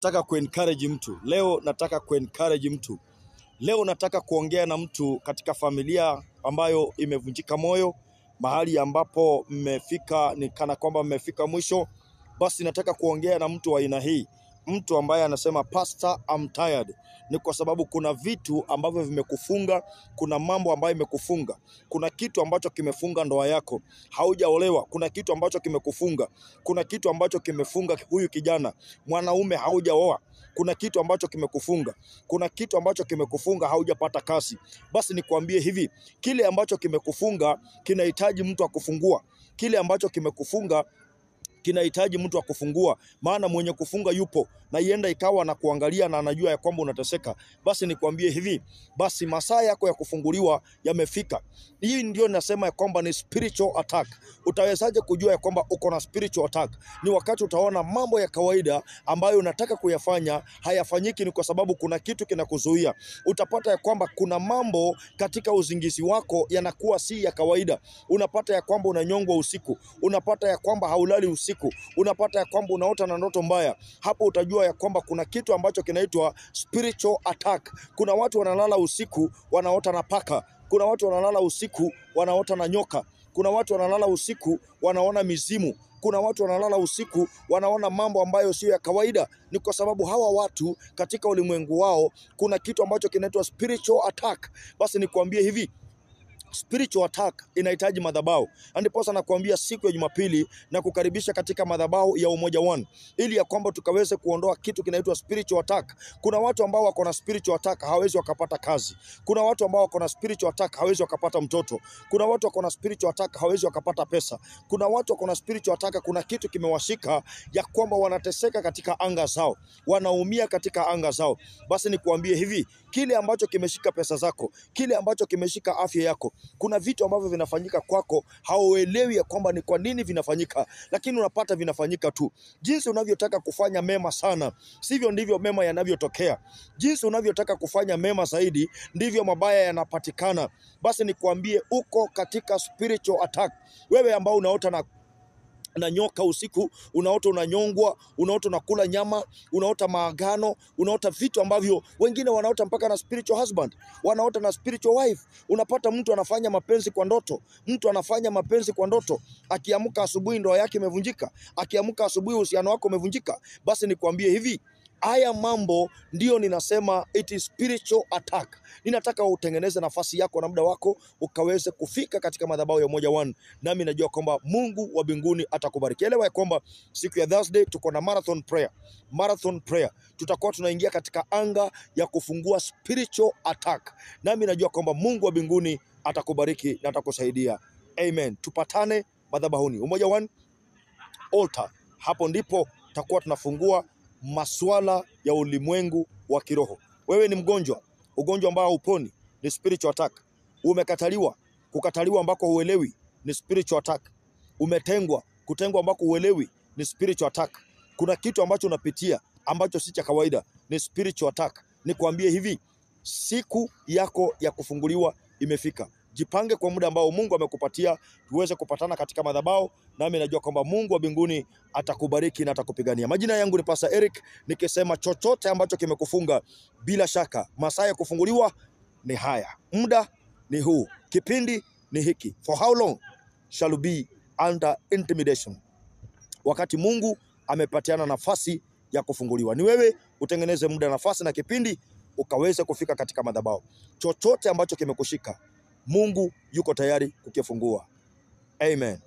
Nataka kuencourage mtu. Leo nataka kuongea na mtu katika familia ambayo imevunjika moyo, mahali ambapo mmefika ni kana kwamba mmefika mwisho. Basi nataka kuongea na mtu wa aina hii. Mtu ambaye anasema Pastor, I'm tired. Ni kwa sababu kuna vitu ambavyo vimekufunga, kuna mambo ambayo imekufunga. Kuna kitu ambacho kimefunga ndoa yako, haujaolewa. Kuna kitu ambacho kimekufunga. Kuna kitu ambacho kimefunga huyu kijana, mwanaume haujaoa. Kuna kitu ambacho kimekufunga. Kuna kitu ambacho kimekufunga, haujapata kazi. Basi nikwambie hivi, kile ambacho kimekufunga kinahitaji mtu akufungua. Kile ambacho kimekufunga kinahitaji mtu wa kufungua, maana mwenye kufunga yupo na ienda ikawa na kuangalia na anajua ya kwamba unateseka. Basi nikwambie hivi, basi masaa yako ya kufunguliwa yamefika. Hii ndio nasema ya kwamba ni spiritual attack. Utawezaje kujua ya kwamba uko na spiritual attack? Ni wakati utaona mambo ya kawaida ambayo unataka kuyafanya hayafanyiki, ni kwa sababu kuna kitu kinakuzuia. Utapata ya kwamba kuna mambo katika uzingizi wako yanakuwa si ya kawaida. Unapata ya kwamba unanyongwa usiku, unapata ya kwamba haulali usiku, unapata ya kwamba unaota na ndoto mbaya. Hapo utajua ya kwamba kuna kitu ambacho kinaitwa spiritual attack. Kuna watu wanalala usiku wanaota na paka. Kuna watu wanalala usiku wanaota na nyoka. Kuna watu wanalala usiku wanaona mizimu. Kuna watu wanalala usiku wanaona mambo ambayo sio ya kawaida. Ni kwa sababu hawa watu katika ulimwengu wao kuna kitu ambacho kinaitwa spiritual attack. Basi nikwambie hivi, spiritual attack inahitaji madhabahu. Ndiposa nakwambia siku ya Jumapili na kukaribisha katika madhabahu ya Umoja One, ili ya kwamba tukaweze kuondoa kitu kinaitwa spiritual attack. Kuna watu ambao wako na spiritual attack hawezi wakapata kazi. Kuna watu ambao wako na spiritual attack hawezi wakapata mtoto. Kuna watu wako na spiritual attack hawezi wakapata pesa. Kuna watu wako na spiritual attack, kuna kitu kimewashika ya kwamba wanateseka katika anga zao, wanaumia katika anga zao. Basi nikuambie hivi, kile ambacho kimeshika pesa zako, kile ambacho kimeshika afya yako, kuna vitu ambavyo vinafanyika kwako hauelewi ya kwamba ni kwa nini vinafanyika, lakini unapata vinafanyika tu. Jinsi unavyotaka kufanya mema sana, sivyo ndivyo mema yanavyotokea. Jinsi unavyotaka kufanya mema zaidi, ndivyo mabaya yanapatikana. Basi nikuambie, uko katika spiritual attack. Wewe ambao unaota na nyoka usiku, unaota unanyongwa, unaota unakula nyama, unaota maagano, unaota vitu ambavyo wengine wanaota mpaka na spiritual husband, wanaota na spiritual wife. Unapata mtu anafanya mapenzi kwa ndoto, akiamka asubuhi ndoa yake imevunjika, akiamka asubuhi uhusiano wako umevunjika. Basi nikwambie hivi, haya mambo ndio ninasema it is spiritual attack. Ninataka utengeneze nafasi yako na muda wako ukaweze kufika katika madhabahu ya Umoja One, nami najua kwamba Mungu wa mbinguni atakubariki. Elewa ya kwamba siku ya Thursday tuko na marathon prayer. Tutakuwa tunaingia katika anga ya kufungua spiritual attack, nami najua kwamba Mungu wa mbinguni atakubariki na atakusaidia. Amen. Tupatane madhabahuni Umoja One altar. Hapo ndipo tutakuwa tunafungua masuala ya ulimwengu wa kiroho. Wewe ni mgonjwa, ugonjwa ambao hauponi, ni spiritual attack. Umekataliwa, kukataliwa ambako huelewi, ni spiritual attack. Umetengwa, kutengwa ambako huelewi, ni spiritual attack. Kuna kitu ambacho unapitia ambacho si cha kawaida, ni spiritual attack. Nikwambie hivi, siku yako ya kufunguliwa imefika. Jipange kwa muda ambao Mungu amekupatia tuweze kupatana katika madhabahu, nami najua kwamba Mungu wa mbinguni atakubariki na atakupigania. Majina yangu ni Pastor Eric, nikisema chochote ambacho kimekufunga, bila shaka masaa ya kufunguliwa ni haya. Muda ni huu. Kipindi ni hiki. For how long shall you be under intimidation? Wakati Mungu amepatiana nafasi ya kufunguliwa, ni wewe utengeneze muda, nafasi na kipindi ukaweze kufika katika madhabahu. Chochote ambacho kimekushika, Mungu yuko tayari kukifungua. Amen.